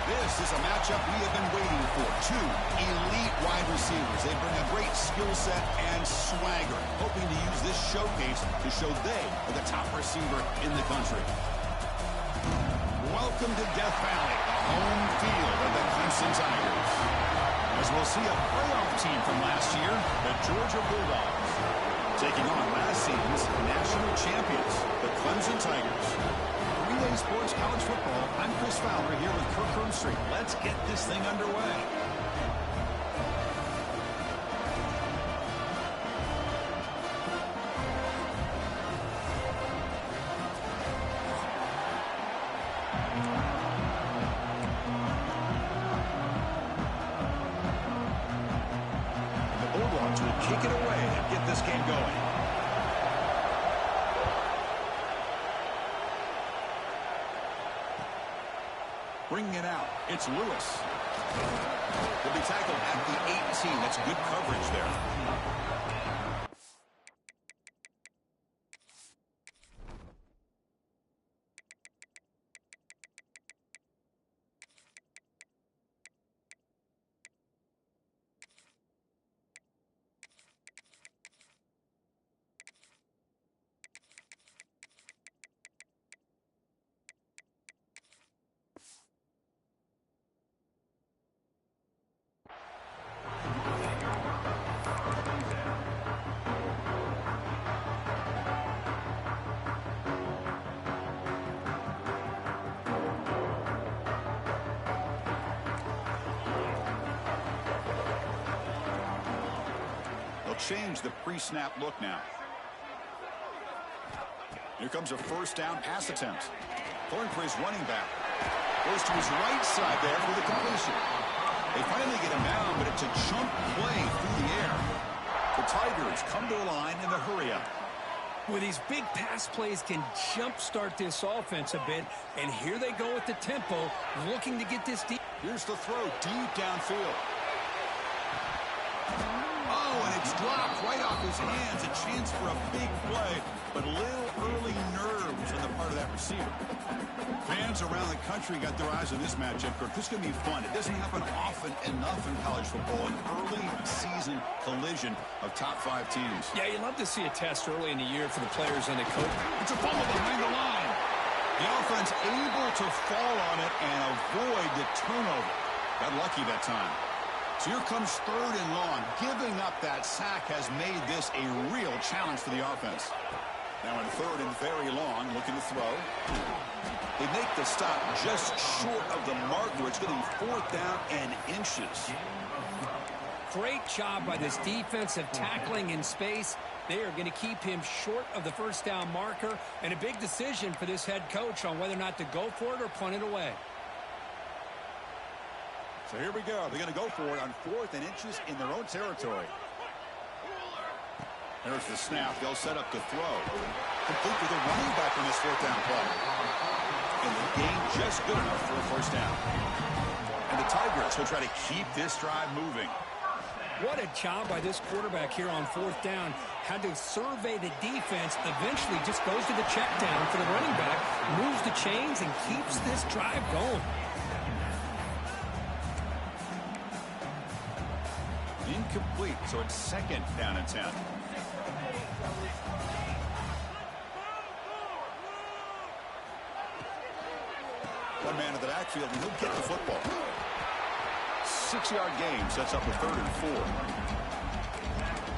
This is a matchup we have been waiting for. Two elite wide receivers. They bring a great skill set and swagger, hoping to use this showcase to show they are the top receiver in the country. Welcome to Death Valley, the home field of the Clemson Tigers. As we'll see a playoff team from last year, the Georgia Bulldogs, taking on last season's national champions, the Clemson Tigers. Relay Sports College Football, I'm Chris Fowler here with Kirk Herbstreit. Let's get this thing underway. The Bulldogs will kick it away and get this game going. Bringing it out, it's Lewis. He'll be tackled at the 18. That's good coverage there. Change the pre-snap look now. Here comes a first down pass attempt. Going for his running back. Goes to his right side there for the completion. They finally get him down, but it's a jump play through the air. The Tigers come to the line in the hurry-up. Well, these big pass plays can jumpstart this offense a bit, and here they go with the tempo, looking to get this deep. Here's the throw deep downfield. And it's dropped right off his hands. A chance for a big play, but a little early nerves on the part of that receiver. Fans around the country got their eyes on this matchup. This is going to be fun. It doesn't happen often enough in college football. An early season collision of top 5 teams. Yeah, you love to see a test early in the year for the players and the coach. It's a fumble behind the line. The offense able to fall on it and avoid the turnover. Got lucky that time. So here comes third and long. Giving up that sack has made this a real challenge for the offense. Now in third and very long, looking to throw. They make the stop just short of the mark, where it's getting fourth down and inches. Great job by this defensive tackling in space. They are going to keep him short of the first down marker, and a big decision for this head coach on whether or not to go for it or punt it away. So here we go. They're going to go for it on 4th and inches in their own territory. There's the snap. They'll set up to throw. Complete with a running back on this 4th down play. And the game just good enough for a first down. And the Tigers will try to keep this drive moving. What a job by this quarterback here on 4th down. Had to survey the defense. Eventually just goes to the check down for the running back. Moves the chains and keeps this drive going. Incomplete, so it's 2nd down and 10. One man in the backfield, and he'll get the football. 6-yard gain sets up a 3rd and 4.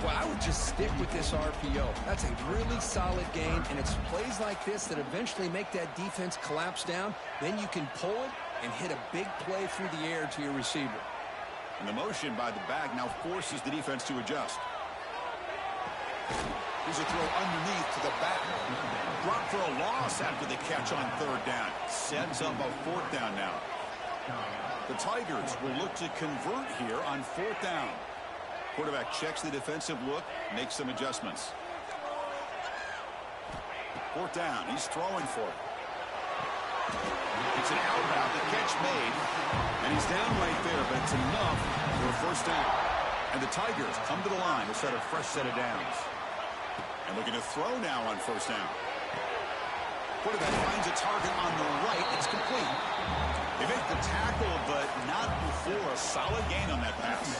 Well, I would just stick with this RPO. That's a really solid gain, and it's plays like this that eventually make that defense collapse down. Then you can pull it and hit a big play through the air to your receiver. And the motion by the back now forces the defense to adjust. Here's a throw underneath to the back. Brought for a loss after the catch on 3rd down. Sets up a 4th down now. The Tigers will look to convert here on 4th down. Quarterback checks the defensive look, makes some adjustments. 4th down, he's throwing for it. It's an outbound, the catch made, and he's down right there, but it's enough for a first down. And the Tigers come to the line to set a fresh set of downs. And looking to throw now on first down. Quarterback finds a target on the right. It's complete. They make the tackle, but not before a solid gain on that pass.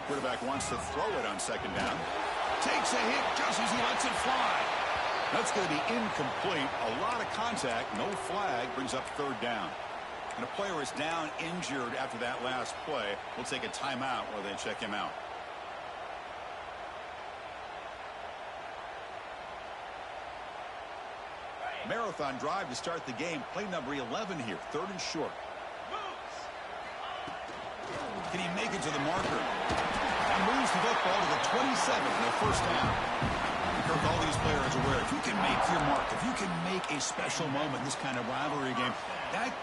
Quarterback wants to throw it on second down. Takes a hit just as he lets it fly. That's going to be incomplete. A lot of contact. No flag. Brings up third down. And a player is down injured after that last play. We'll take a timeout while they check him out. Marathon drive to start the game. Play number 11 here. Third and short. Can he make it to the marker? And moves the football to the 27 in the first down. Kirk, all these players aware, if you can make your mark, if you can make a special moment, this kind of rivalry game,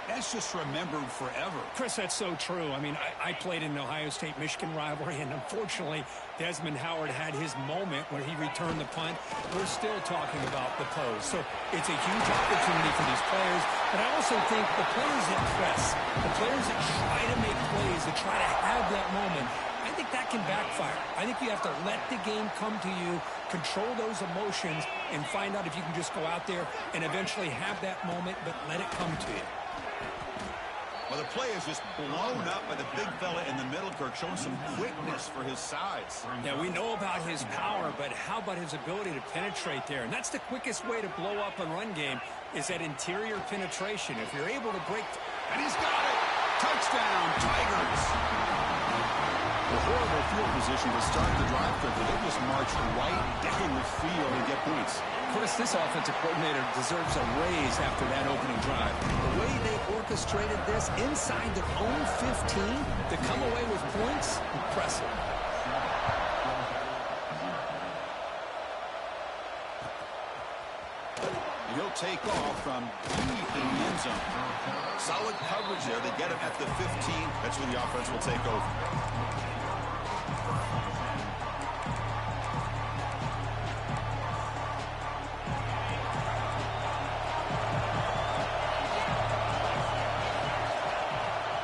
that's just remembered forever. Chris, that's so true. I mean, I played in the Ohio State-Michigan rivalry, and unfortunately, Desmond Howard had his moment where he returned the punt. We're still talking about the pose. So it's a huge opportunity for these players, but I also think the players that press, the players that try to make plays, that try to have that moment, I think that can backfire. I think you have to let the game come to you, control those emotions, and find out if you can just go out there and eventually have that moment, but let it come to you. Well, the play is just blown up by the big fella in the middle, Kirk, showing some quickness for his size. Yeah, we know about his power, but how about his ability to penetrate there? And that's the quickest way to blow up a run game, is that interior penetration. If you're able to break... And he's got it! Touchdown, Tigers! A horrible field position to start the drive, but they just marched right down the field and get points. Chris, this offensive coordinator deserves a raise after that opening drive. The way they orchestrated this inside their own 15 to come away with points, impressive. And he'll take off from deep in the end zone. Solid coverage there. They get him at the 15. That's where the offense will take over.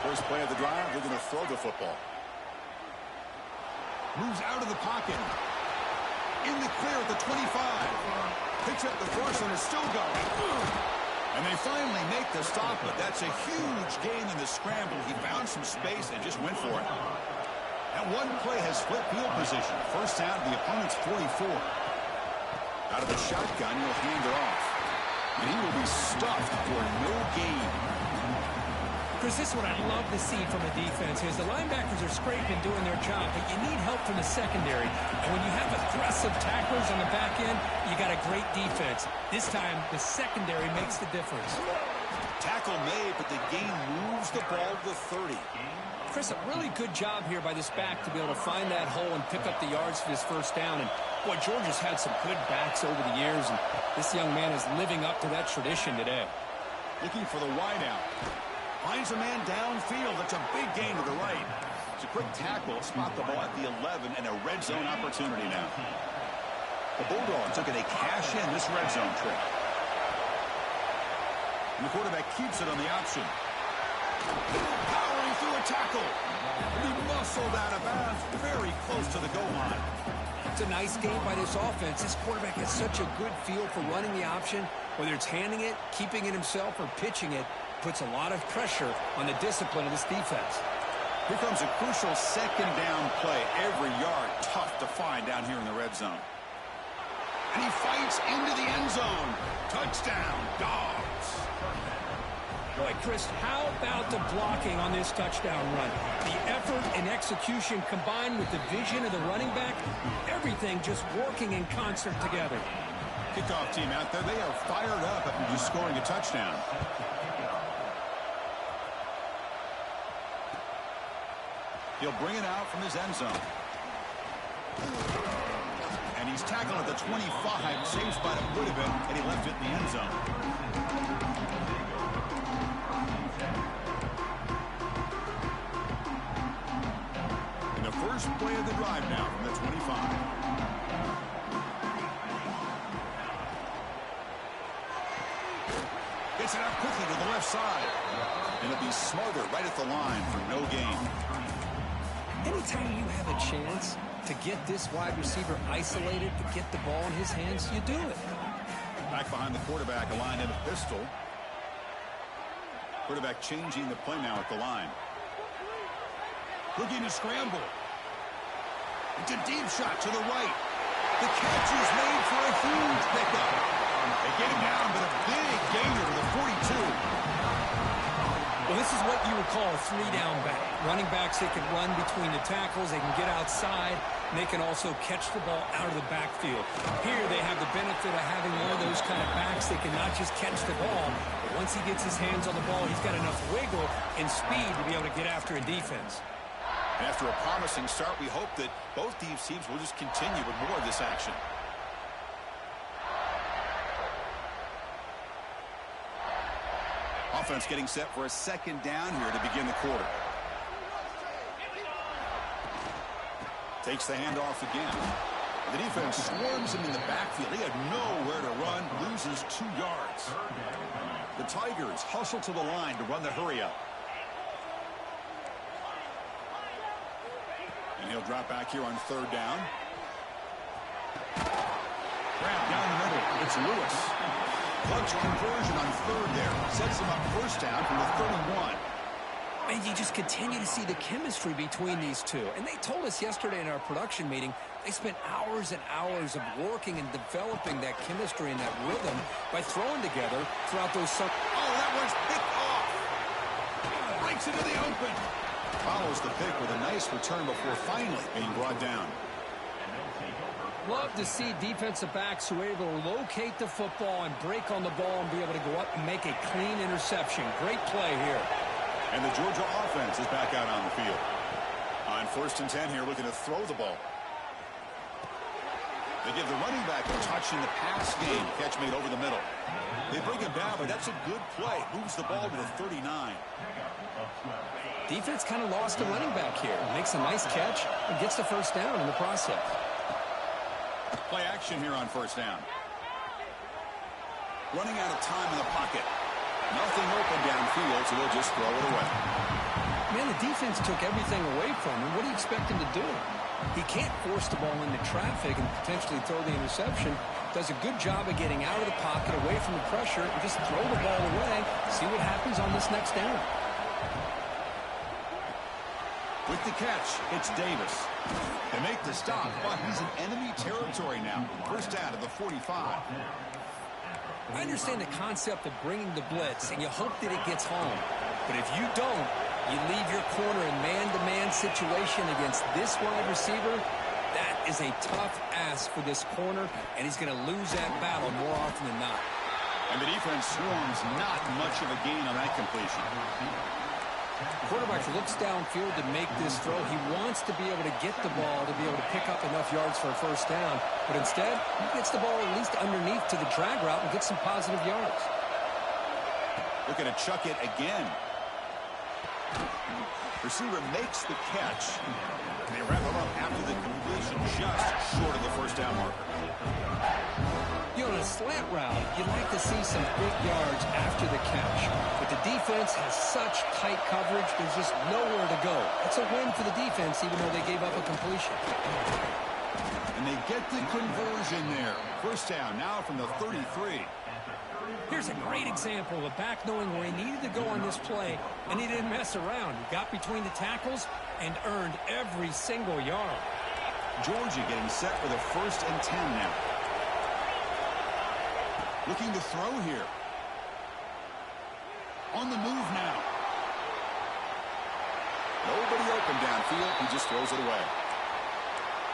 First play of the drive, they're going to throw the football. Moves out of the pocket. In the clear at the 25. Picks up the first and is still going. And they finally make the stop, but that's a huge gain in the scramble. He found some space and just went for it. That one play has split field position. First down to the opponent's 44. Out of the shotgun, he'll hand it off. And he will be stuffed for no gain. Chris, this is what I love to see from a defense is the linebackers are scraping, doing their job, but you need help from the secondary. And when you have aggressive tacklers on the back end, you got a great defense. This time, the secondary makes the difference. Tackle made, but the gain moves the ball to 30. Chris, a really good job here by this back to be able to find that hole and pick up the yards for this first down. And, boy, Georgia's had some good backs over the years, and this young man is living up to that tradition today. Looking for the wideout. Finds a man downfield. That's a big gain to the right. It's a quick tackle. Spot the ball at the 11 and a red zone opportunity now. The Bulldogs looking to cash in this red zone trip. And the quarterback keeps it on the option. Powering through a tackle. He muscled out of bounds very close to the goal line. It's a nice game by this offense. This quarterback has such a good feel for running the option. Whether it's handing it, keeping it himself, or pitching it, puts a lot of pressure on the discipline of this defense. Here comes a crucial second down play. Every yard tough to find down here in the red zone. And he fights into the end zone. Touchdown, Dogs. Boy, Chris, how about the blocking on this touchdown run? The effort and execution combined with the vision of the running back, everything just working in concert together. Kickoff team out there, they are fired up after just scoring a touchdown. He'll bring it out from his end zone. And he's tackled at the 25. Same spot it would have been, and he left it in the end zone. And the first play of the drive now from the 25. Gets it out quickly to the left side. And it'll be smothered right at the line for no gain. Anytime you have a chance to get this wide receiver isolated, to get the ball in his hands, you do it. Back behind the quarterback, a line in a pistol. Quarterback changing the play now at the line. Looking to scramble. It's a deep shot to the right. The catch is made for a huge pickup. They get him down, but a big gainer to the 42. Well, this is what you would call a three-down back. Running backs, they can run between the tackles. They can get outside. And they can also catch the ball out of the backfield. Here, they have the benefit of having one of those kind of backs that can not just catch the ball, but once he gets his hands on the ball, he's got enough wiggle and speed to be able to get after a defense. After a promising start, we hope that both these teams will just continue with more of this action. Offense getting set for a second down here to begin the quarter. Takes the handoff again. The defense swarms him in the backfield. He had nowhere to run, loses 2 yards. The Tigers hustle to the line to run the hurry up. And he'll drop back here on third down. Grab down the middle. It's Lewis. Clutch conversion on third there. Sets him up first down from the 31. And you just continue to see the chemistry between these two. And they told us yesterday in our production meeting, they spent hours and hours of working and developing that chemistry and that rhythm by throwing together throughout those... Oh, that one's picked off. Breaks into the open. Follows the pick with a nice return before finally being brought down. Love to see defensive backs who are able to locate the football and break on the ball and be able to go up and make a clean interception. Great play here. And the Georgia offense is back out on the field. On 1st and 10 here, looking to throw the ball. They give the running back a touch in the pass game. Catch made over the middle. They bring him down, but that's a good play. Moves the ball to the 39. Defense kind of lost a running back here. Makes a nice catch and gets the first down in the process. Play action here on 1st down. Running out of time in the pocket. Nothing open downfield, so they'll just throw it away. Man, the defense took everything away from him. What do you expect him to do? He can't force the ball into traffic and potentially throw the interception. Does a good job of getting out of the pocket, away from the pressure, and just throw the ball away. See what happens on this next down. With the catch, it's Davis. They make the stop, but he's in enemy territory now. First down to the 45. I understand the concept of bringing the blitz, and you hope that it gets home. But if you don't, you leave your corner in man-to-man situation against this wide receiver. That is a tough ask for this corner, and he's going to lose that battle more often than not. And the defense swarms, not much of a gain on that completion. The quarterback looks downfield to make this throw. He wants to be able to get the ball to be able to pick up enough yards for a first down. But instead, he gets the ball at least underneath to the drag route and gets some positive yards. Looking to chuck it again. Receiver makes the catch. They wrap him up after the completion, just short of the first down marker. You know, in a slant route, you'd like to see some big yards after the catch. But the defense has such tight coverage, there's just nowhere to go. It's a win for the defense, even though they gave up a completion. And they get the conversion there. First down now from the 33. Here's a great example of a back knowing where he needed to go on this play, and he didn't mess around. He got between the tackles and earned every single yard. Georgia getting set for the 1st and 10 now. Looking to throw here. On the move now. Nobody open downfield. He just throws it away.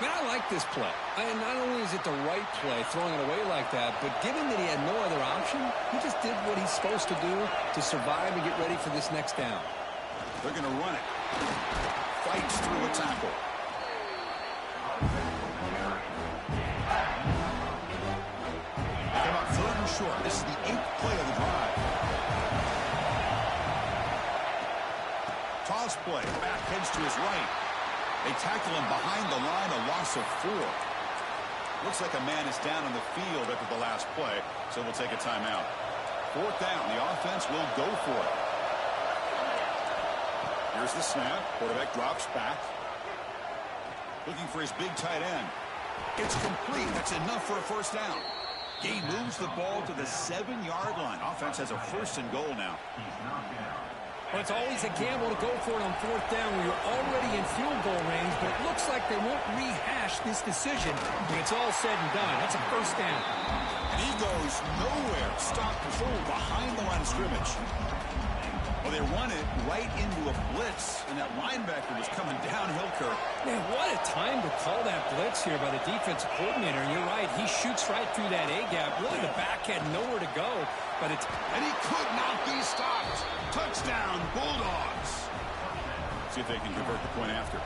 Man, I like this play. And not only is it the right play, throwing it away like that, but given that he had no other option, he just did what he's supposed to do to survive and get ready for this next down. They're going to run it. Fights through a tackle. Come up 3rd and short. This is the 8th play of the drive. Toss play. Back heads to his right. They tackle him behind the line, a loss of 4. Looks like a man is down on the field after the last play, so we'll take a timeout. 4th down. The offense will go for it. Here's the snap. Quarterback drops back. Looking for his big tight end. It's complete. That's enough for a first down. He moves the ball to the 7-yard line. Offense has a 1st and goal now. Well, it's always a gamble to go for it on 4th down when you're already in field goal range, but it looks like they won't rehash this decision when it's all said and done. That's a 1st down. And he goes nowhere. Stopped full behind the line of scrimmage. Well, they run it right into a blitz, and that linebacker was coming downhill, Kirk. Man, what a time to call that blitz here by the defensive coordinator. And you're right, he shoots right through that A-gap. Really, the back had nowhere to go. And he could not be stopped. Touchdown, Bulldogs. See if they can convert the point after.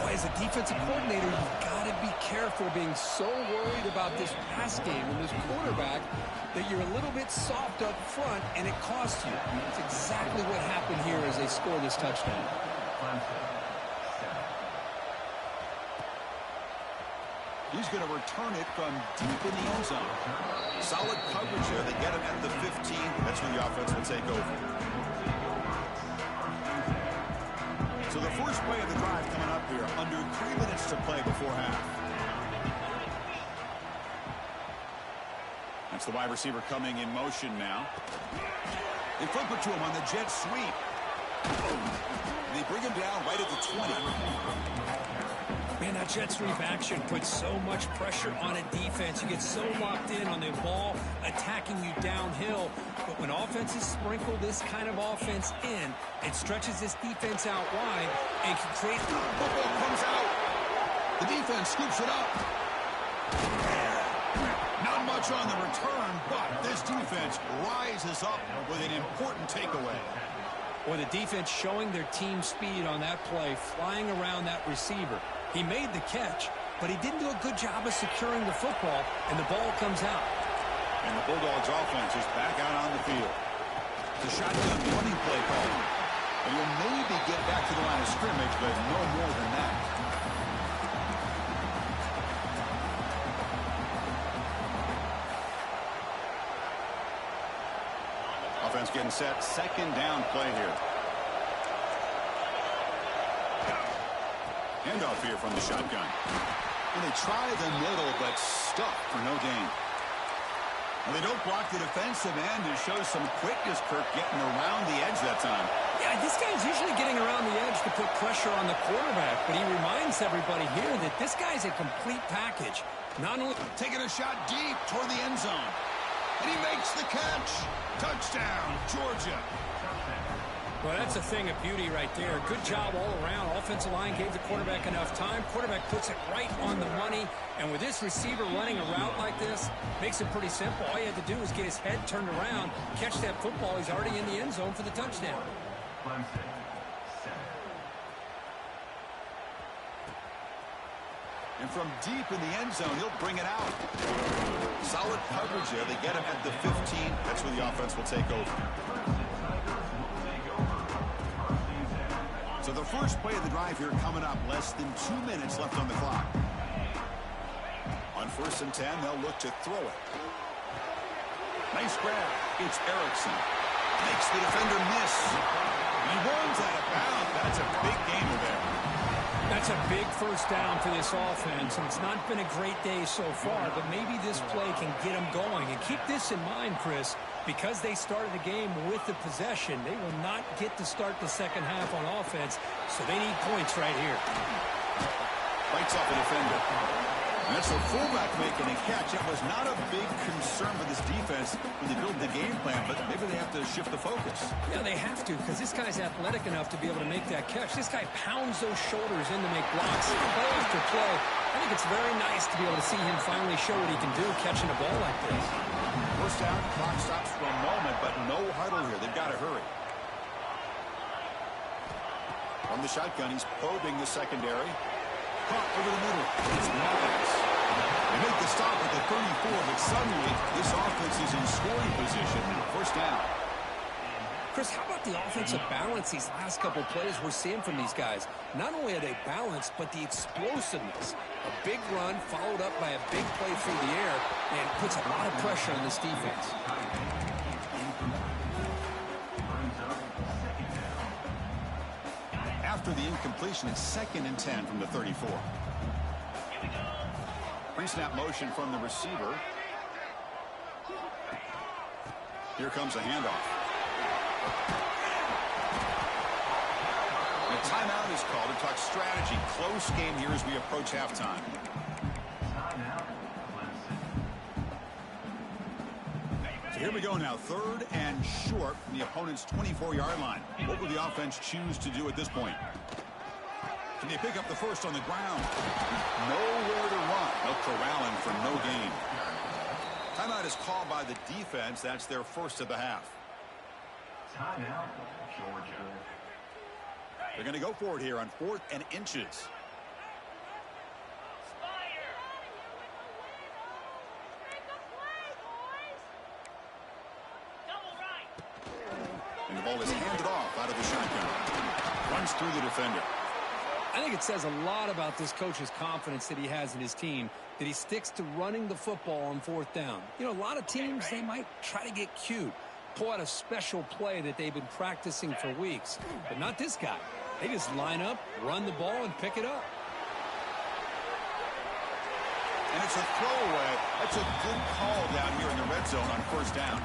Boy, as a defensive coordinator, you've got to be careful being so worried about this pass game and this quarterback that you're a little bit soft up front, and it costs you. That's exactly what happened here as they score this touchdown. He's going to return it from deep in the end zone. Solid coverage there. They get him at the 15. That's when the offense will take over. So the first play of the drive coming up here. Under 3 minutes to play before half. That's the wide receiver coming in motion now. They flip it to him on the jet sweep. And they bring him down right at the 20. Man, that jet sweep action puts so much pressure on a defense. You get so locked in on the ball attacking you downhill. But when offenses sprinkle this kind of offense in, it stretches this defense out wide and can create... Football comes out. The defense scoops it up. Not much on the return, but this defense rises up with an important takeaway. Or the defense showing their team speed on that play, flying around that receiver. He made the catch, but he didn't do a good job of securing the football, and the ball comes out. And the Bulldogs offense is back out on the field. The shotgun running play call. And you'll maybe get back to the line of scrimmage, but no more than that. Offense getting set. 2nd down play here. Handoff here from the shotgun. And they try the middle, but stuck for no gain. Well, they don't block the defensive end. It shows some quickness, Kirk, getting around the edge that time. Yeah, this guy's usually getting around the edge to put pressure on the quarterback, but he reminds everybody here that this guy's a complete package. Not only taking a shot deep toward the end zone. And he makes the catch. Touchdown, Georgia. Well, that's a thing of beauty right there. Good job all around. Offensive line gave the quarterback enough time. Quarterback puts it right on the money. And with this receiver running a route like this, makes it pretty simple. All you had to do is get his head turned around, catch that football. He's already in the end zone for the touchdown. And from deep in the end zone, he'll bring it out. Solid coverage there. They get him at the 15. That's where the offense will take over. So the first play of the drive here coming up. Less than 2 minutes left on the clock. On 1st and 10, they'll look to throw it. Nice grab. It's Erickson. Makes the defender miss. He runs out of bounds. That's a big gainer there. That's a big 1st down for this offense, and it's not been a great day so far, but maybe this play can get them going. And keep this in mind, Chris, because they started the game with the possession, they will not get to start the second half on offense, so they need points right here. Bites off a defender. And that's a fullback making a catch. That was not a big concern for this defense when they build the game plan, but maybe they have to shift the focus. Yeah, they have to, because this guy's athletic enough to be able to make that catch. This guy pounds those shoulders in to make blocks. Play after play. I think it's very nice to be able to see him finally show what he can do catching a ball like this. 1st down, clock stops for a moment, but no huddle here. They've got to hurry. From the shotgun, he's probing the secondary. Caught over the middle. It's Miles. They make the stop at the 34, but suddenly this offense is in scoring position. 1st down. Chris, how about the offensive balance these last couple plays we're seeing from these guys? Not only are they balanced, but the explosiveness. A big run followed up by a big play through the air, and puts a lot of pressure on this defense. After the incompletion, it's 2nd and 10 from the 34. Pre-snap motion from the receiver. Here comes a handoff. And a timeout is called to talk strategy. Close game here as we approach halftime. So here we go now. 3rd and short from the opponent's 24-yard line. What will the offense choose to do at this point? Can they pick up the first on the ground? Nowhere to run. No corralling for no gain. Timeout is called by the defense. That's their first of the half. Timeout, Georgia. They're going to go for it here on 4th and inches. And the ball is handed off out of the shotgun. Runs through the defender. I think it says a lot about this coach's confidence that he has in his team, that he sticks to running the football on 4th down. You know, a lot of teams, they might try to get cute, pull out a special play that they've been practicing for weeks. But not this guy. They just line up, run the ball, and pick it up. And it's a throwaway. That's a good call down here in the red zone on 1st down.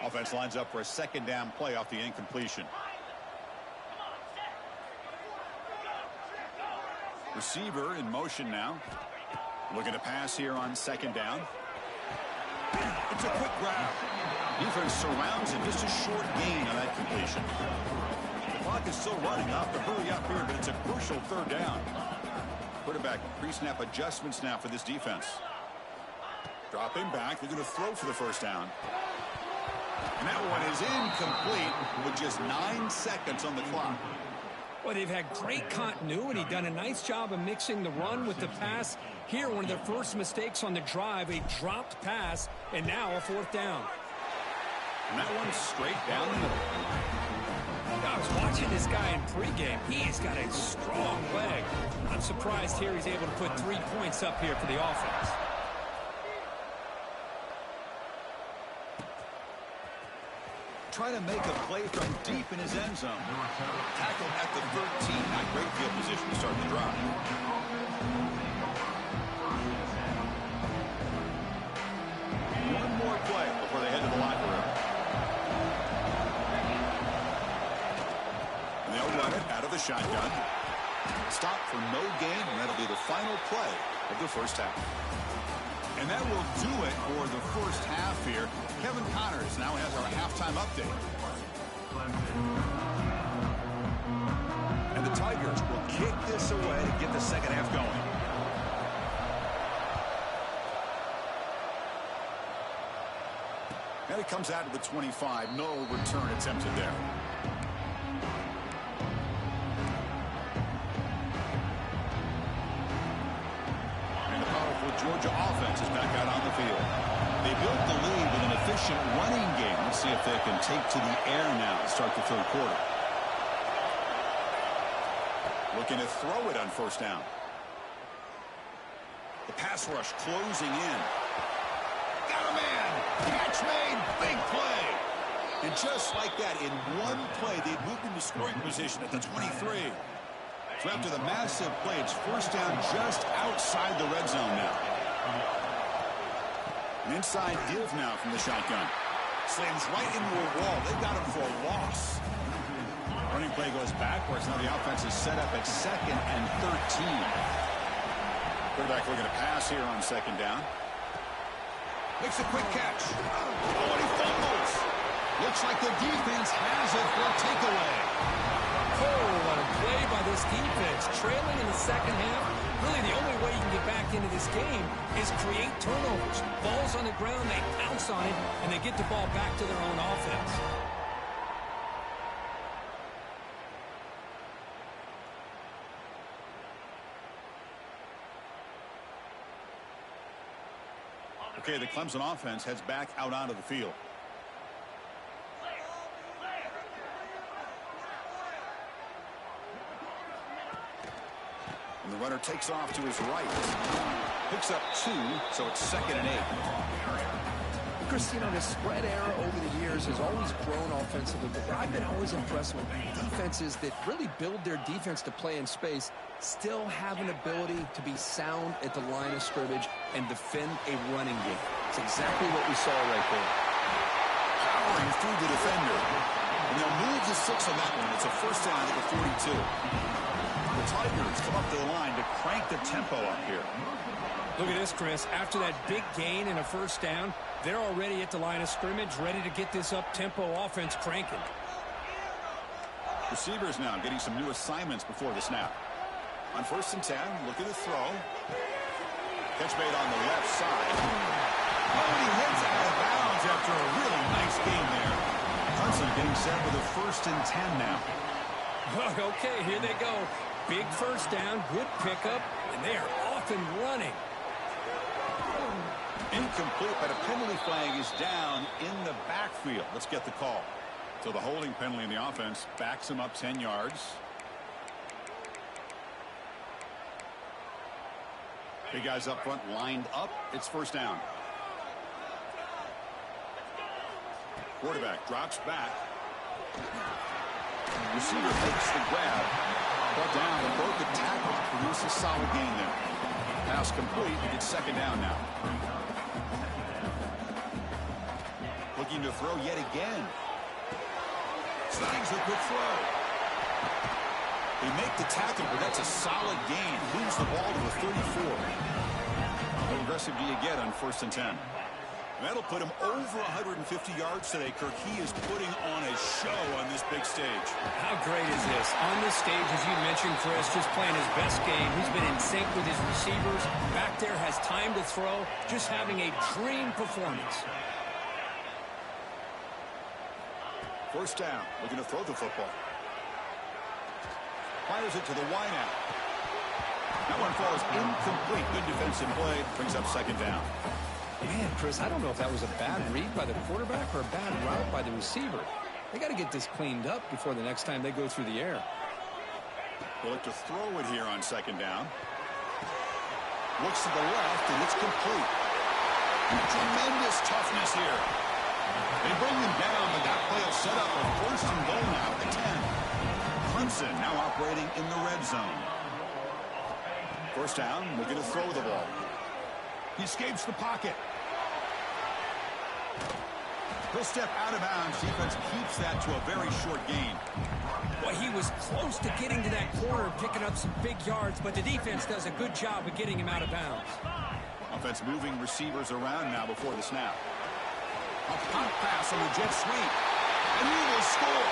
Offense lines up for a 2nd down play off the incompletion. Receiver in motion now. Looking to pass here on 2nd down. It's a quick grab. Defense surrounds him. Just a short gain on that completion. The clock is still running. Off to hurry up here, but it's a crucial 3rd down. Quarterback pre-snap adjustments now for this defense. Dropping back. They're going to throw for the 1st down. And that one is incomplete with just 9 seconds on the clock. Well, they've had great continuity, done a nice job of mixing the run with the pass. Here, one of their first mistakes on the drive, a dropped pass, and now a 4th down. And that one's straight down the middle. I was watching this guy in pregame. He's got a strong leg. I'm surprised here he's able to put 3 points up here for the offense. Trying to make a play from deep in his end zone. Tackled at the 13. Not great field position to start the drive. One more play before they head to the locker room. And they'll run it out of the shotgun. Stop for no gain, and that'll be the final play of the 1st half. And that will do it for the 1st half here. Kevin Connors now has our halftime update. And the Tigers will kick this away to get the 2nd half going. And it comes out to the 25. No return attempted there. Georgia offense is back out on the field. They built the lead with an efficient running game. Let's see if they can take to the air now to start the 3rd quarter. Looking to throw it on 1st down. The pass rush closing in. Got a man. Catch made. Big play. And just like that, in one play, they moved into scoring position at the 23. So after the massive play, it's 1st down just outside the red zone now. An inside give now from the shotgun. Slams right into a wall. They got him for a loss. Running play goes backwards. Now the offense is set up at 2nd and 13. Quarterback looking to pass here on 2nd down. Makes a quick catch. Oh, and he fumbles. Looks like the defense has it for a takeaway. Oh, what a play by this defense. Trailing in the 2nd half. Really, the only way you can get back into this game is create turnovers. Ball's on the ground, they pounce on it, and they get the ball back to their own offense. Okay, the Clemson offense heads back out onto the field. And the runner takes off to his right. Picks up 2, so it's 2nd and 8. Chris, you know, the spread era over the years has always grown offensively, but I've been always impressed with defenses that really build their defense to play in space, still have an ability to be sound at the line of scrimmage and defend a running game. It's exactly what we saw right there. Powering through the defender. And they'll move to 6 on that one. It's a first down at the 42. The Tigers come up to the line to crank the tempo up here. Look at this, Chris. After that big gain and a first down, they're already at the line of scrimmage, ready to get this up-tempo offense cranking. Receivers now getting some new assignments before the snap. On 1st and 10, look at the throw. Catch made on the left side. Oh, and he hits out of bounds after a really nice game there. Clemson getting set with a 1st and 10 now. Okay, here they go. Big first down, good pickup, and they are off and running. Incomplete, but a penalty flag is down in the backfield. Let's get the call. So the holding penalty in the offense backs him up 10 yards. Big guys up front lined up. It's first down. Quarterback drops back. Receiver makes the grab. Brought down and broke the tackle. Produce a solid gain there. Pass complete. It's 2nd down now. Looking to throw yet again. Snags the quick throw. They make the tackle, but that's a solid gain. Moves the ball to the 34. How aggressive do you get on 1st and 10? And that'll put him over 150 yards today, Kirk. He is putting on a show on this big stage. How great is this? On this stage, as you mentioned, Chris, just playing his best game. He's been in sync with his receivers. Back there, has time to throw. Just having a dream performance. First down, looking to throw the football. Fires it to the wideout. That one falls incomplete. Good defensive play. Brings up 2nd down. Man, Chris, I don't know if that was a bad read by the quarterback or a bad route by the receiver. They got to get this cleaned up before the next time they go through the air. They'll look to throw it here on 2nd down. Looks to the left, and it's complete. Tremendous toughness here. They bring him down, but that play will set up a 1st and goal now at the 10. Clemson now operating in the red zone. First down, looking to throw the ball. He escapes the pocket. He'll step out of bounds. Defense keeps that to a very short gain. Well, he was close to getting to that corner, picking up some big yards, but the defense does a good job of getting him out of bounds. Offense moving receivers around now before the snap. A pop pass on the jet sweep. And he will score.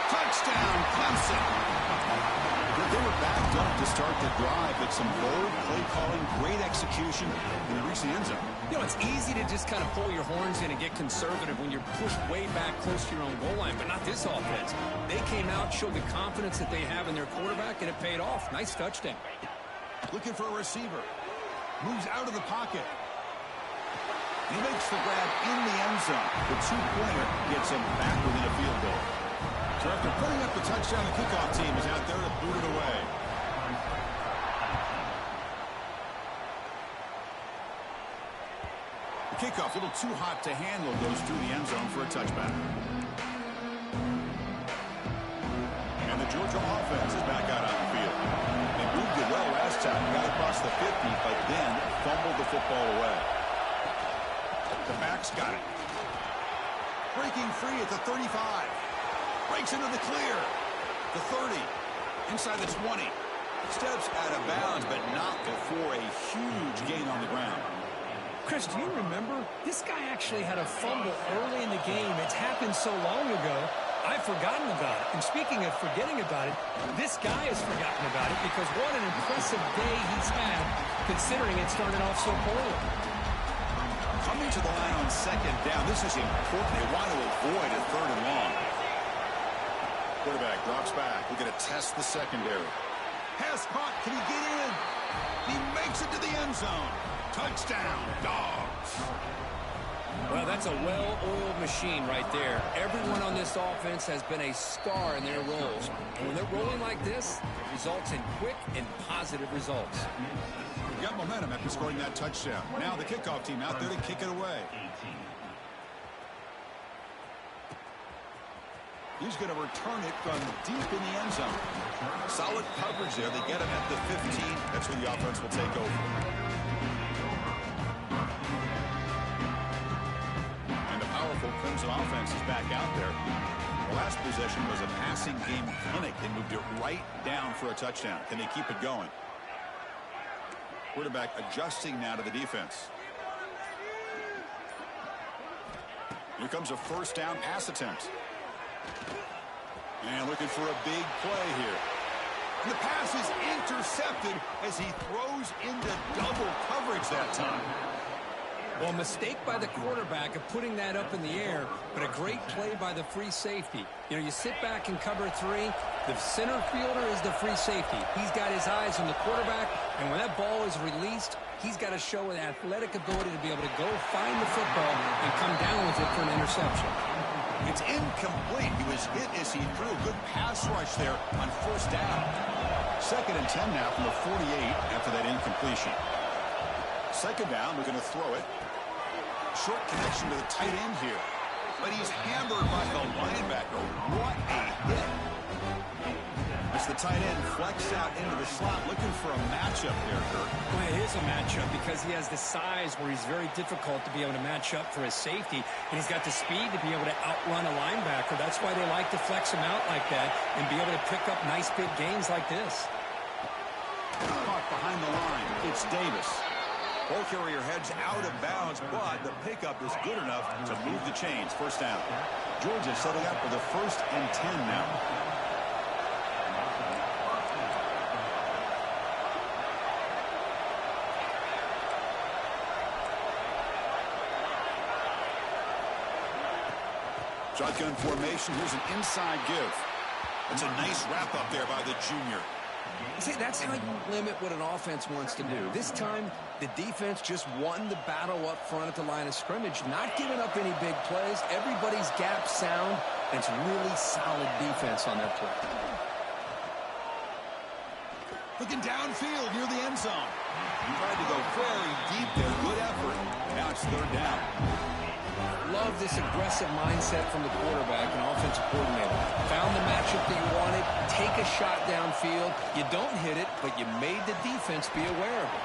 Touchdown, Clemson. They were backed up to start the drive, but some bold play calling, great execution, and they reach the end zone. You know, it's easy to just kind of pull your horns in and get conservative when you're pushed way back close to your own goal line, but not this offense. They came out, showed the confidence that they have in their quarterback, and it paid off. Nice touchdown. Looking for a receiver. Moves out of the pocket. He makes the grab in the end zone. The 2-pointer gets him back within a field goal. So after putting up the touchdown, the kickoff team is out there to boot it away. The kickoff, a little too hot to handle, goes through the end zone for a touchback. And the Georgia offense is back out on the field. They moved it well last time, got across the 50, but then fumbled the football away. The back's got it. Breaking free at the 35. Breaks into the clear. The 30. Inside the 20. Steps out of bounds, but not before a huge gain on the ground. Chris, do you remember? This guy actually had a fumble early in the game. It's happened so long ago, I've forgotten about it. And speaking of forgetting about it, this guy has forgotten about it because what an impressive day he's had, considering it started off so poorly. Coming to the line on 2nd down. This is important. They want to avoid a 3rd and long. Quarterback drops back. We're going to test the secondary. Pass caught. Can he get in? He makes it to the end zone. Touchdown, Dogs. Well, That's a well-oiled machine right there. Everyone on this offense has been a star in their roles. And when they're rolling like this, it results in quick and positive results. We got momentum after scoring that touchdown. Now the kickoff team out there to kick it away. He's going to return it from deep in the end zone. Solid coverage there. They get him at the 15. That's where the offense will take over. And the powerful Clemson offense is back out there. The last possession was a passing game clinic. They moved it right down for a touchdown. Can they keep it going? Quarterback adjusting now to the defense. Here comes a first down pass attempt. And looking for a big play here. And the pass is intercepted as he throws into double coverage that time. Well, mistake by the quarterback of putting that up in the air, but a great play by the free safety. You know, you sit back and cover three. The center fielder is the free safety. He's got his eyes on the quarterback, and when that ball is released, he's got to show an athletic ability to be able to go find the football and come down with it for an interception. It's incomplete. He was hit as he threw. Good pass rush there on first down. 2nd and 10 now from the 48 after that incompletion. 2nd down, we're going to throw it. Short connection to the tight end here. But he's hammered by the linebacker. What a hit. As the tight end flexed out into the slot, looking for a matchup there, Kirk. Well, it is a matchup because he has the size where he's very difficult to be able to match up for his safety, and he's got the speed to be able to outrun a linebacker. That's why they like to flex him out like that and be able to pick up nice big gains like this. Caught behind the line. It's Davis. Ball carrier heads out of bounds, but the pickup is good enough to move the chains. First down. Georgia setting up for the 1st and 10 now. Shotgun formation. Here's an inside give. That's a nice wrap up there by the junior. See, that's how you limit what an offense wants to do. This time, the defense just won the battle up front at the line of scrimmage, not giving up any big plays. Everybody's gap sound, and it's really solid defense on their play. Looking downfield near the end zone. Tried to go very deep there. Good effort. Now it's 3rd down. Love this aggressive mindset from the quarterback and offensive coordinator. Found the matchup that you wanted. Take a shot downfield. You don't hit it, but you made the defense be aware of it.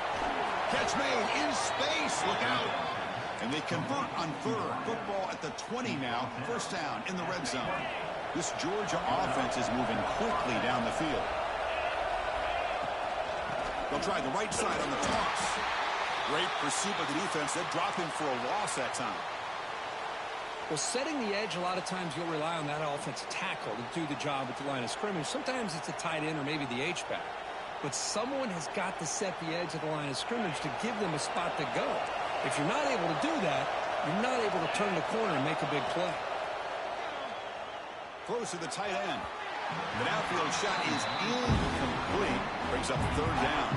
Catch made in space. Look out. And they convert on 3rd. Football at the 20 now. First down in the red zone. This Georgia offense is moving quickly down the field. They'll try the right side on the toss. Great pursuit by the defense. They'll drop him for a loss that time. Well, setting the edge, a lot of times you'll rely on that offensive tackle to do the job at the line of scrimmage. Sometimes it's a tight end or maybe the H-back. But someone has got to set the edge of the line of scrimmage to give them a spot to go. If you're not able to do that, you're not able to turn the corner and make a big play. Close to the tight end. The downfield shot is incomplete. Brings up 3rd down.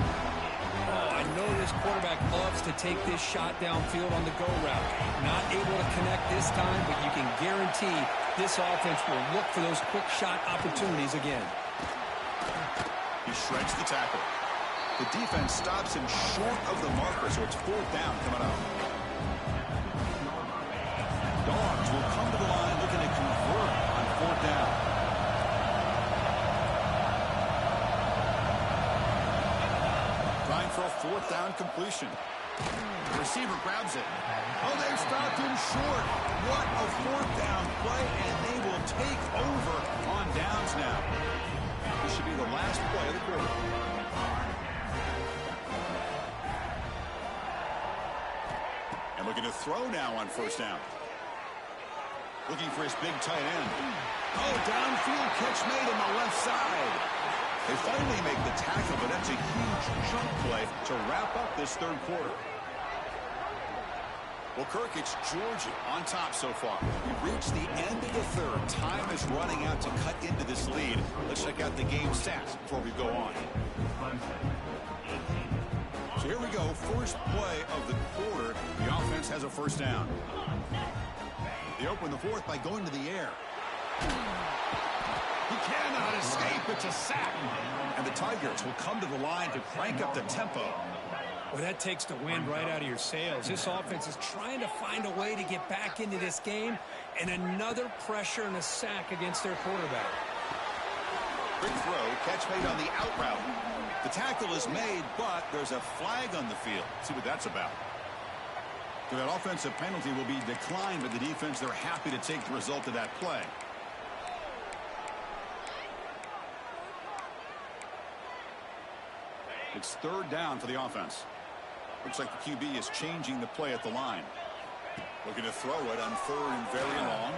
Oh, I know this quarterback loves to take this shot downfield on the go route. Not able to connect this time, but you can guarantee this offense will look for those quick shot opportunities again. He shreds the tackle. The defense stops him short of the marker, so it's 4th down coming up. Dogs will come to the line looking to convert on 4th down. Trying for a 4th down completion. The receiver grabs it. Oh, they've stopped him short. What a 4th down play, and they will take over on downs now. This should be the last play of the quarter. And looking to throw now on 1st down. Looking for his big tight end. Oh, downfield catch made on the left side. They finally make the tackle, but that's a huge chunk play to wrap up this 3rd quarter. Well, Kirk, it's Georgia on top so far. We've reached the end of the 3rd. Time is running out to cut into this lead. Let's check out the game stats before we go on. So here we go. First play of the quarter. The offense has a 1st down. They open the fourth by going to the air. He cannot escape. It's a sack. And the Tigers will come to the line to crank up the tempo. Well, that takes the wind right out of your sails. This offense is trying to find a way to get back into this game, and another pressure and a sack against their quarterback. Quick throw, catch made on the out route. The tackle is made, but there's a flag on the field. See what that's about. So that offensive penalty will be declined by the defense. They're happy to take the result of that play. It's third down for the offense. Looks like the QB is changing the play at the line. Looking to throw it on third and very long.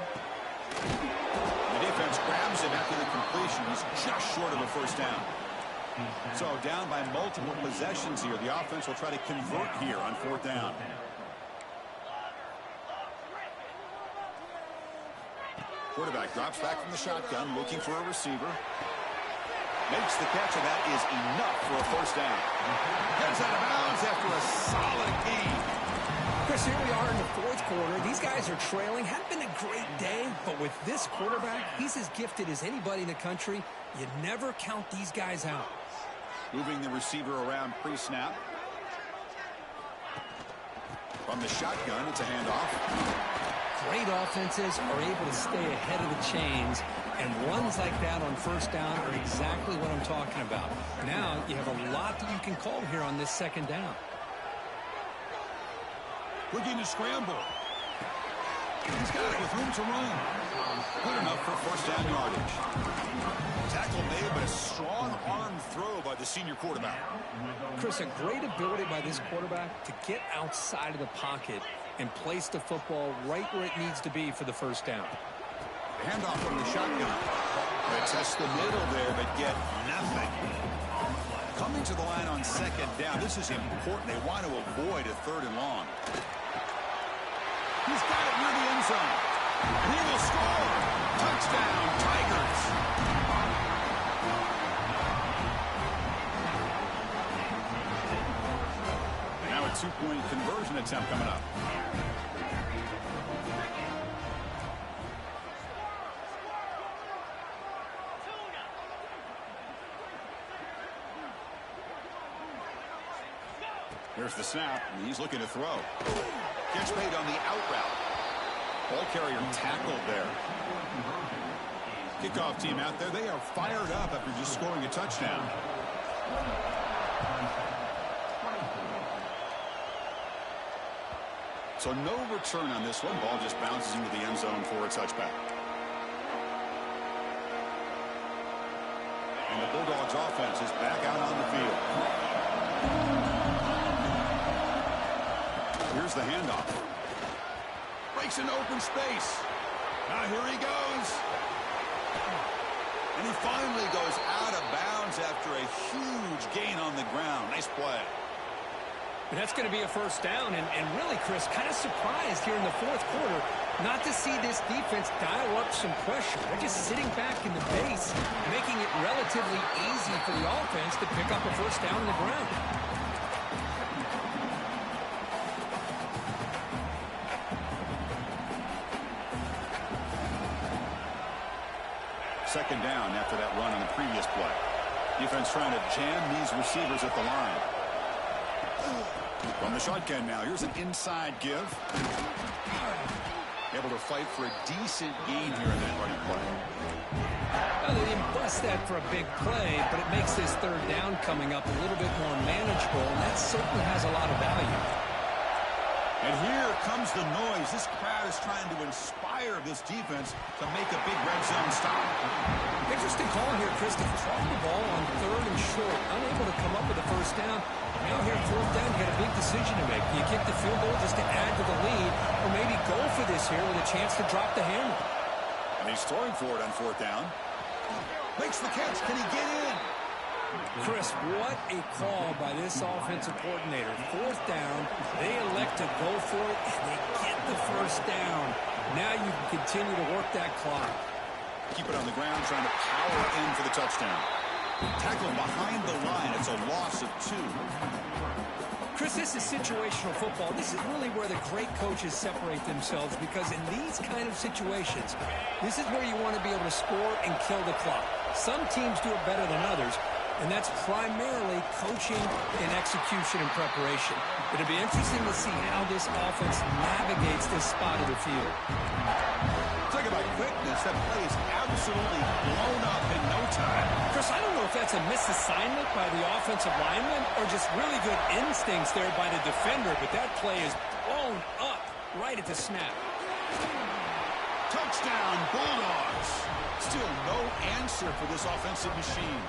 The defense grabs him after the completion. He's just short of a first down. So down by multiple possessions here. The offense will try to convert here on fourth down. Quarterback drops back from the shotgun, looking for a receiver. Makes the catch, and that is enough for a first down. Gets out of bounds after a solid game. Chris, here we are in the fourth quarter. These guys are trailing. Hadn't been a great day, but with this quarterback, he's as gifted as anybody in the country. You never count these guys out. Moving the receiver around pre-snap. From the shotgun, it's a handoff. Great offenses are able to stay ahead of the chains, and runs like that on first down are exactly what I'm talking about. Now you have a lot that you can call here on this second down. Looking to scramble. He's got it with room to run. Good enough for first down yardage. Tackle made, but a strong arm throw by the senior quarterback. Chris, a great ability by this quarterback to get outside of the pocket and place the football right where it needs to be for the first down. Handoff from the shotgun. They test the middle there, but get nothing. Coming to the line on second down. This is important. They want to avoid a third and long. He's got it near the end zone. And he will score. Touchdown, Tigers. Now a two-point conversion attempt coming up. Here's the snap, and he's looking to throw. Catch made on the out route. Ball carrier tackled there. Kickoff team out there, they are fired up after just scoring a touchdown. So no return on this one. Ball just bounces into the end zone for a touchback. And the Bulldogs offense is back out on the field. Here's the handoff. Breaks into open space. Now here he goes. And he finally goes out of bounds after a huge gain on the ground. Nice play. But that's going to be a first down. And really, Chris, kind of surprised here in the fourth quarter not to see this defense dial up some pressure. They're just sitting back in the base, making it relatively easy for the offense to pick up a first down on the ground. Second down after that run on the previous play. Defense trying to jam these receivers at the line. From the shotgun now, here's an inside give. Able to fight for a decent gain here in that running play. Well, they didn't bust that for a big play, but it makes this third down coming up a little bit more manageable, and that certainly has a lot of value. And here comes the noise. This crowd is trying to inspire this defense to make a big red zone stop. Interesting call here, Chris. They dropped the ball on third and short, unable to come up with a first down. Now here, fourth down, you got a big decision to make. Do you kick the field goal just to add to the lead, or maybe go for this here with a chance to drop the hammer? And he's throwing for it on fourth down. Makes the catch. Can he get in? Chris, what a call by this offensive coordinator. Fourth down, they elect to go for it, and they get the first down. Now you can continue to work that clock. Keep it on the ground, trying to power in for the touchdown. Tackled behind the line. It's a loss of 2. Chris, this is situational football. This is really where the great coaches separate themselves, because in these kind of situations, this is where you want to be able to score and kill the clock. Some teams do it better than others, and that's primarily coaching and execution and preparation. It'll be interesting to see how this offense navigates this spot of the field. Talk about quickness. That play is absolutely blown up in no time. Chris, I don't know if that's a misassignment by the offensive lineman or just really good instincts there by the defender, but that play is blown up right at the snap. Touchdown, Bulldogs. Still no answer for this offensive machine.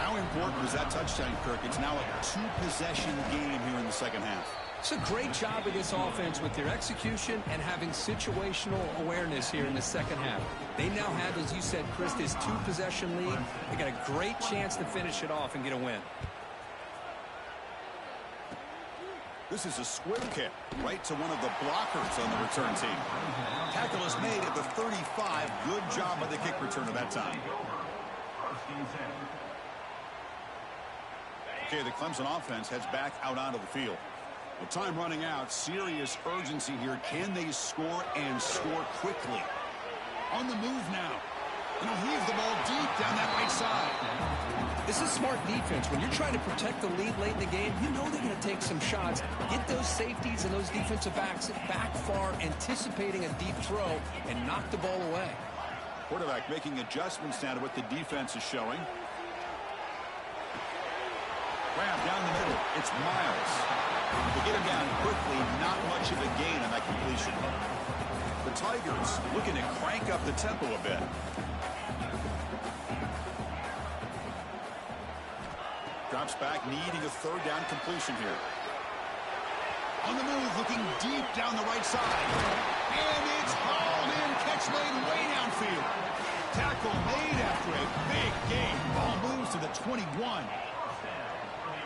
How important was that touchdown, Kirk? It's now a 2-possession game here in the second half. It's a great job of this offense with their execution and having situational awareness here in the second half. They now have, as you said, Chris, this 2-possession lead. They got a great chance to finish it off and get a win. This is a squib kick right to one of the blockers on the return team. Tackle is made at the 35. Good job by the kick returner that time. Okay, the Clemson offense heads back out onto the field. With time running out, serious urgency here. Can they score and score quickly? On the move now. And he'll weave the ball deep down that right side. This is smart defense. When you're trying to protect the lead late in the game, you know they're going to take some shots. Get those safeties and those defensive backs back far, anticipating a deep throw, and knock the ball away. Quarterback making adjustments now to what the defense is showing. Grab down the middle. It's Miles. To get him down quickly, not much of a gain on that completion. The Tigers looking to crank up the tempo a bit. Drops back, needing a 3rd down completion here. On the move, looking deep down the right side. And it's hauled in. Catch made way downfield. Tackle made after a big gain. Ball moves to the 21.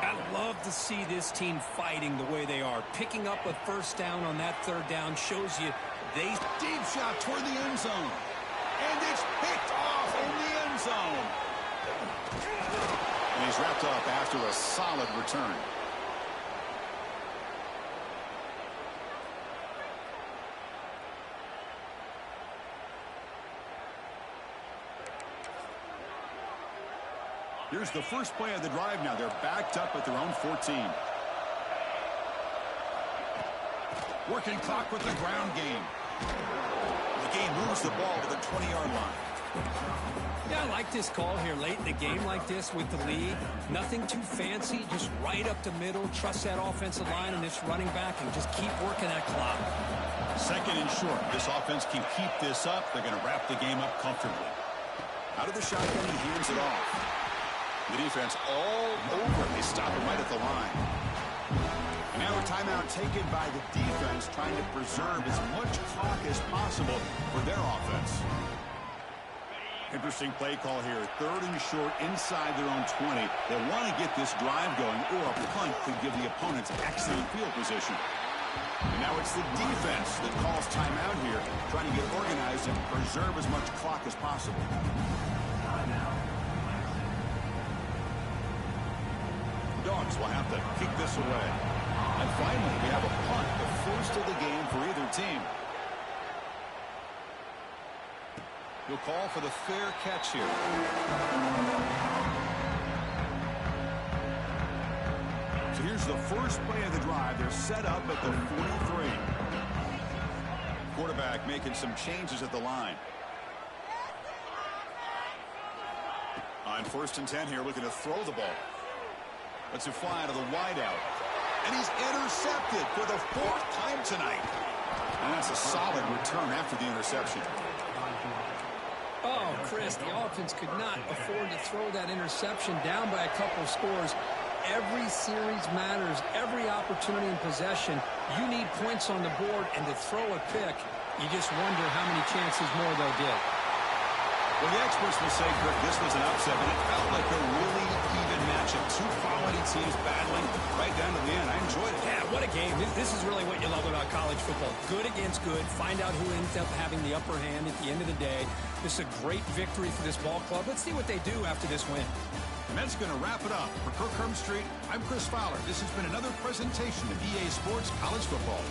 I love to see this team fighting the way they are. Picking up a 1st down on that 3rd down shows you they... Deep shot toward the end zone. And it's picked off in the end zone. And he's wrapped up after a solid return. Here's the first play of the drive now. They're backed up at their own 14. Working clock with the ground game. The game moves the ball to the 20-yard line. Yeah, I like this call here late in the game like this with the lead. Nothing too fancy, just right up the middle. Trust that offensive line and this running back and just keep working that clock. 2nd and short. This offense can keep this up. They're going to wrap the game up comfortably. Out of the shotgun, he hands it off. The defense all over. They stop him right at the line. And now a timeout taken by the defense, trying to preserve as much clock as possible for their offense. Interesting play call here. 3rd and short inside their own 20. They want to get this drive going, or a punt could give the opponents excellent field position. And now it's the defense that calls timeout here, trying to get organized and preserve as much clock as possible. Dogs will have to kick this away. And finally, we have a punt, the first of the game for either team. He'll call for the fair catch here. So here's the first play of the drive. They're set up at the 43. Quarterback making some changes at the line. On 1st and 10 here, looking to throw the ball. Lets it fly to the wideout. And he's intercepted for the 4th time tonight. And that's a solid return after the interception. Oh, Chris, the offense could not afford to throw that interception down by a couple of scores. Every series matters. Every opportunity in possession. You need points on the board, and to throw a pick, you just wonder how many chances more they'll get. Well, the experts will say, Kirk, this was an upset, but it felt like a really even match. matchup. Two quality teams battling right down to the end. I enjoyed it. Yeah, what a game. This is really what you love about college football. Good against good. Find out who ends up having the upper hand at the end of the day. This is a great victory for this ball club. Let's see what they do after this win. And that's going to wrap it up. For Kirk Street, I'm Chris Fowler. This has been another presentation of EA Sports College Football.